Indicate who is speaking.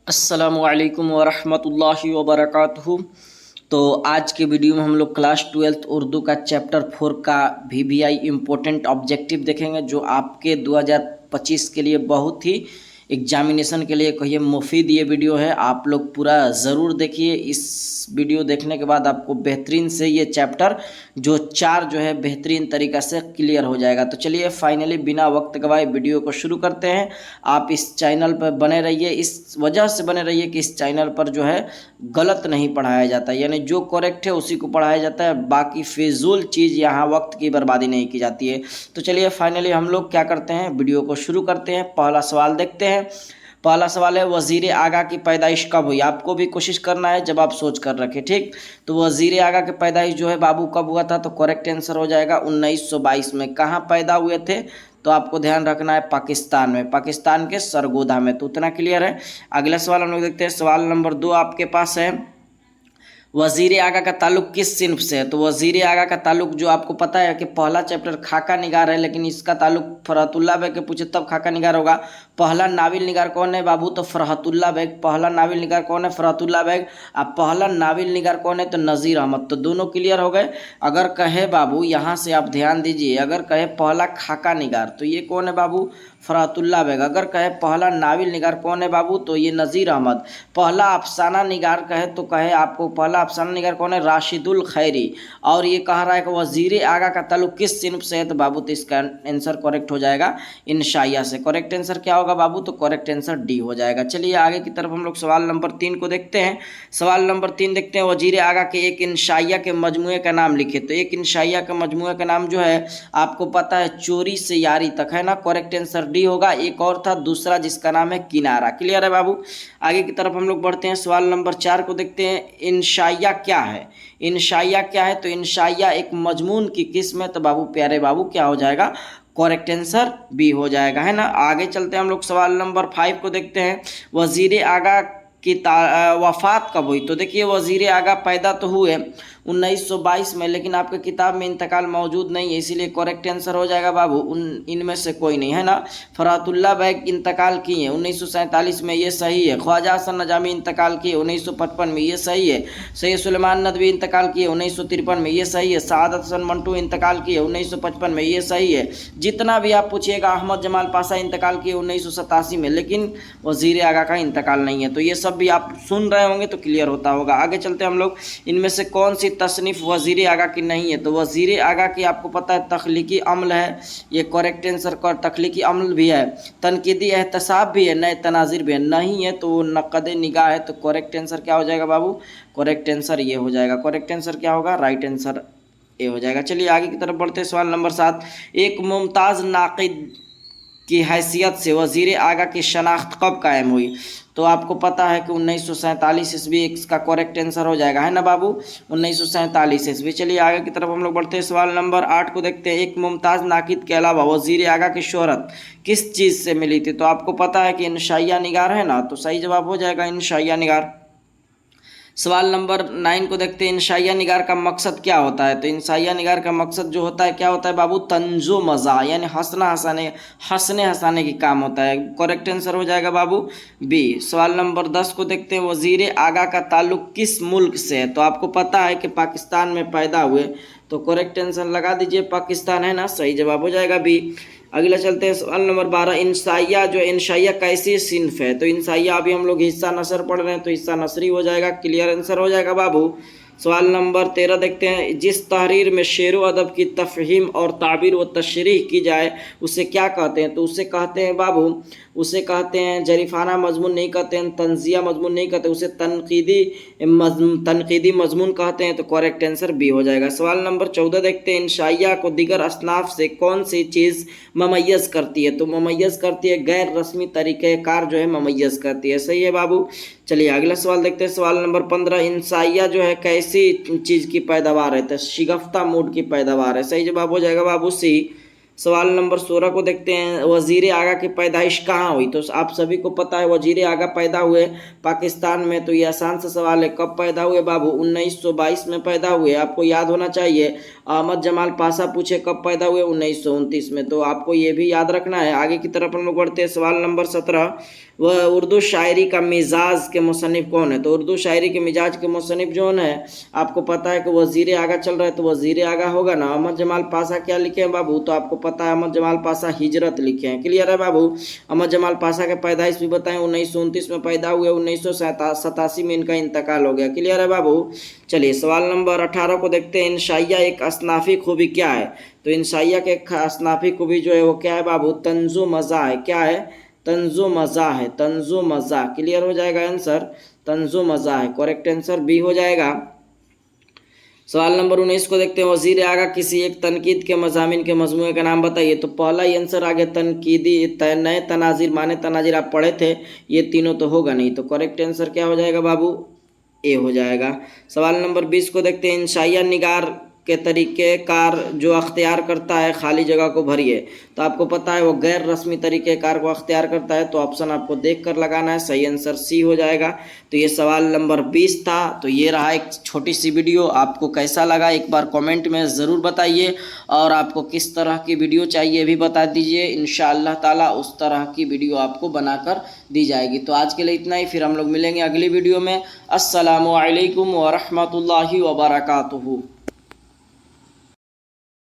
Speaker 1: अस्सलामुअलैकुम वरहमतुल्लाहि वबरकातुहू। तो आज के वीडियो में हम लोग क्लास 12 उर्दू का चैप्टर 4 का VBI इम्पोर्टेंट ऑब्जेक्टिव देखेंगे, जो आपके 2025 के लिए बहुत ही एग्जामिनेशन के लिए कहिए मुफीद ये वीडियो है। आप लोग पूरा ज़रूर देखिए। इस वीडियो देखने के बाद आपको बेहतरीन से ये चैप्टर जो 4 जो है बेहतरीन तरीक़ा से क्लियर हो जाएगा। तो चलिए फाइनली बिना वक्त गवाए वीडियो को शुरू करते हैं। आप इस चैनल पर बने रहिए, इस वजह से बने रहिए कि इस चैनल पर जो है गलत नहीं पढ़ाया जाता, यानी जो करेक्ट है उसी को पढ़ाया जाता है, बाकी फिजूल चीज़ यहाँ वक्त की बर्बादी नहीं की जाती है। तो चलिए फाइनली हम लोग क्या करते हैं, वीडियो को शुरू करते हैं। पहला सवाल देखते हैं। पहला सवाल है, वज़ीर आगा की पैदाइश कब हुई? आपको भी कोशिश करना है जब आप सोच कर रखें, ठीक। तो वज़ीर आगा की पैदाइश जो है बाबू कब हुआ था? तो करेक्ट आंसर हो जाएगा 1922 में। कहाँ पैदा हुए थे? तो आपको ध्यान रखना है पाकिस्तान में, पाकिस्तान के सरगोधा में। तो उतना क्लियर है। अगला सवाल हम लोग देखते हैं। सवाल नंबर 2 आपके पास है, वज़ीर आगा का ताल्लुक किस सिन्फ से है? तो वज़ीर आगा का ताल्लुक जो आपको पता है कि पहला चैप्टर खाका निगार है, लेकिन इसका ताल्लुक फरहतुल्लाह बेग के पूछे तब खाका निगार होगा। पहला नाविल निगार कौन है बाबू? तो फरहतुल्लाह बेग। पहला नाविल निगार कौन है? फरहतुल्लाह बेग। अब पहला नाविल निगार कौन है? तो नज़ीर अहमद। तो दोनों क्लियर हो गए। अगर कहे बाबू, यहाँ से आप ध्यान दीजिए, अगर कहे पहला खाका निगार तो ये कौन है बाबू? फरहतुल्लाह बेग। अगर कहे पहला नाविल निगार कौन है बाबू? तो ये नज़ीर अहमद। पहला अफसाना निगार कहे तो कहे आपको पहला अफसाना निगार कौन है? राशिदुल खैरी। और ये कह रहा है कि वज़ीर आगा का ताल्लुक किस सिन्फ से है? तो बाबू तो इसका आंसर करेक्ट हो जाएगा इंशाइया से। करेक्ट आंसर क्या होगा बाबू? तो करेक्ट आंसर डी हो जाएगा। चलिए आगे की तरफ हम लोग सवाल नंबर 3 को देखते हैं। सवाल नंबर 3 देखते हैं, वज़ीर आगा के एक इंशाइया के मजमूए का नाम लिखे। तो एक इंशाइया के मजमूए का नाम जो है आपको पता है चोरी से यारी तक, है ना। करेक्ट आंसर डी होगा। एक और था दूसरा जिसका नाम है किनारा। क्लियर है बाबू। आगे की तरफ हम लोग बढ़ते हैं। सवाल नंबर 4 को देखते हैं, इंशाइया क्या है? इंशाइया क्या है? तो इंशाइया एक मजमून की किस्म है। तो बाबू प्यारे बाबू क्या हो जाएगा? करेक्ट आंसर बी हो जाएगा, है ना। आगे चलते हैं हम लोग सवाल नंबर 5 को देखते हैं, वज़ीर आगा की वफ़ात कब हुई? तो देखिए वज़ीर आगा पैदा तो हुए 1922 में, लेकिन आपके किताब में इंतकाल मौजूद नहीं है, इसीलिए करेक्ट आंसर हो जाएगा बाबू इनमें से कोई नहीं, है ना। फरहतुल्लाह बेग इंतकाल किए हैं 1947 में, ये सही है। ख्वाजा हसन नजामी इंतकाल किए 1955 में, ये सही है। सैयद सुलेमान नदवी इंतकाल किए 1953 में, ये सही है। सआदत हसन मंटू इंतकाल किए 1955 में, ये सही है। जितना भी आप पूछिएगा, अहमद जमाल पाशा इंतकाल किए 1987 में, लेकिन वज़ीर आगा का इंतकाल नहीं है। तो ये सब भी आप सुन रहे होंगे तो क्लियर होता होगा। आगे चलते हम लोग, इनमें से कौन सी तसनीफ़ वज़ीर आगा की नहीं है? तो वज़ीर आगा की आपको पता है तख्लीकी अमल है, ये करेक्ट आंसर का तख्लीकी अमल भी है, तनकीदी एहतसाब भी है, नए तनाजिर भी है। नहीं है तो नक़द निगाह है। तो करेक्ट आंसर क्या हो जाएगा बाबू? करेक्ट आंसर ये हो जाएगा। करेक्ट आंसर क्या होगा? राइट आंसर ए हो जाएगा। चलिए आगे की तरफ बढ़ते हैं। सवाल नंबर 7, एक मुमताज़ नाक़िद की हैसियत से वज़ीर आगा की शनाख्त कब कायम हुई? तो आपको पता है कि 1947 ईस्वी इसका करेक्ट आंसर हो जाएगा, है ना बाबू, 1947 ईस्वी। चलिए आगे की तरफ हम लोग बढ़ते हैं। सवाल नंबर 8 को देखते हैं, एक मुमताज़ नाक़िद के अलावा वज़ीर आगा की शोहरत किस चीज़ से मिली थी? तो आपको पता है कि इंशाइया निगार है ना, तो सही जवाब हो जाएगा इंशाइया निगार। सवाल नंबर 9 को देखते हैं, इंशाइया निगार का मकसद क्या होता है? तो इंशाइया निगार का मकसद जो होता है क्या होता है बाबू? तंजो मज़ा, यानी हंसने हंसाने की काम होता है। करेक्ट आंसर हो जाएगा बाबू बी। सवाल नंबर 10 को देखते हैं, वज़ीर आगा का ताल्लुक किस मुल्क से है? तो आपको पता है कि पाकिस्तान में पैदा हुए, तो करेक्ट आंसर लगा दीजिए पाकिस्तान, है ना। सही जवाब हो जाएगा बी। अगला चलते हैं। सवाल नंबर 12, इंशाइया जो इंशाइया कैसी सिन्फ है? तो इंशाइया अभी हम लोग हिस्सा नसर पढ़ रहे हैं, तो हिस्सा नसरी हो जाएगा। क्लियर आंसर हो जाएगा बाबू। सवाल नंबर 13 देखते हैं, जिस तहरीर में शेर व अदब की तफहीम और ताबीर व तशरीह की जाए उसे क्या कहते हैं? तो उसे कहते हैं बाबू, उसे कहते हैं जरीफाना मजमून नहीं कहते हैं, तंजिया मजमून नहीं कहते, उसे तनकीदी मजमून कहते हैं। तो करेक्ट आंसर बी हो जाएगा। सवाल नंबर 14 देखते हैं, इंशाइया को दीगर असनाफ से कौन सी चीज़ ममय्यज़ करती है? तो ममय्यज़ करती है गैर रस्मी तरीक़ेकार जो है ममय्यज़ करती है। सही है बाबू। चलिए अगला सवाल देखते हैं। सवाल नंबर 15, इंशाइया जो है कैसी चीज़ की पैदावार है? तो शिगफ्ता मूड की पैदावार है। सही जवाब हो जाएगा बाबू सी। सवाल नंबर 16 को देखते हैं, वज़ीर आगा की पैदाइश कहाँ हुई? तो आप सभी को पता है वज़ीर आगा पैदा हुए पाकिस्तान में। तो ये आसान सा सवाल है, कब पैदा हुए बाबू? 1922 में पैदा हुए, आपको याद होना चाहिए। अहमद जमाल पाशा पूछे कब पैदा हुए? 1929 में, तो आपको ये भी याद रखना है। आगे की तरफ हम लोग बढ़ते हैं। सवाल नंबर 17, वह उर्दू शायरी का मिजाज के मुसन्निफ कौन है? तो उर्दू शायरी के मिजाज के मुसन्निफ जो है आपको पता है कि वज़ीर आगा चल रहा है, तो वज़ीर आगा होगा ना। अहमद जमाल पाशा क्या लिखे हैं बाबू? तो आपको पता है अहमद जमाल पाशा हिजरत लिखे हैं। क्लियर है बाबू। अहमद जमाल पाशा के पैदाइश भी बताएं, 1929 में पैदा हुए, 1987 में इनका इंतकाल हो गया। क्लियर है बाबू। चलिए सवाल नंबर 18 को देखते हैं। इंशाइया एक असनाफी खूबी क्या है? तो इंशाइया के असनाफी खूबी जो है वो क्या है बाबू? तंजु मज़ा है। क्या है? तंजु मज़ा है, तंजु मज़ा। क्लियर हो जाएगा आंसर, तंजु मज़ा है। करेक्ट आंसर बी हो जाएगा। सवाल नंबर 19 को देखते हैं। वज़ीर आगा किसी एक तनकीद के मज़ामिन के मजमूए का नाम बताइए। तो पहला ही आंसर आगे तनकीदी नए तनाजिर माने तनाजिर आप पढ़े थे, ये तीनों तो होगा नहीं। तो करेक्ट आंसर क्या हो जाएगा बाबू? ए हो जाएगा। सवाल नंबर 20 को देखते हैं। इंशाइया निगार के तरीक़ेकार जो अख्तियार करता है खाली जगह को भरिए। तो आपको पता है वो गैर रस्मी तरीक़ेकार को अख्तियार करता है, तो ऑप्शन आपको देख कर लगाना है। सही आंसर सी हो जाएगा। तो ये सवाल नंबर 20 था। तो ये रहा एक छोटी सी वीडियो, आपको कैसा लगा एक बार कमेंट में ज़रूर बताइए, और आपको किस तरह की वीडियो चाहिए भी बता दीजिए। इंशाअल्लाह ताला उस तरह की वीडियो आपको बनाकर दी जाएगी। तो आज के लिए इतना ही, फिर हम लोग मिलेंगे अगली वीडियो में। अस्सलामु अलैकुम व रहमतुल्लाहि व बरकातुहू।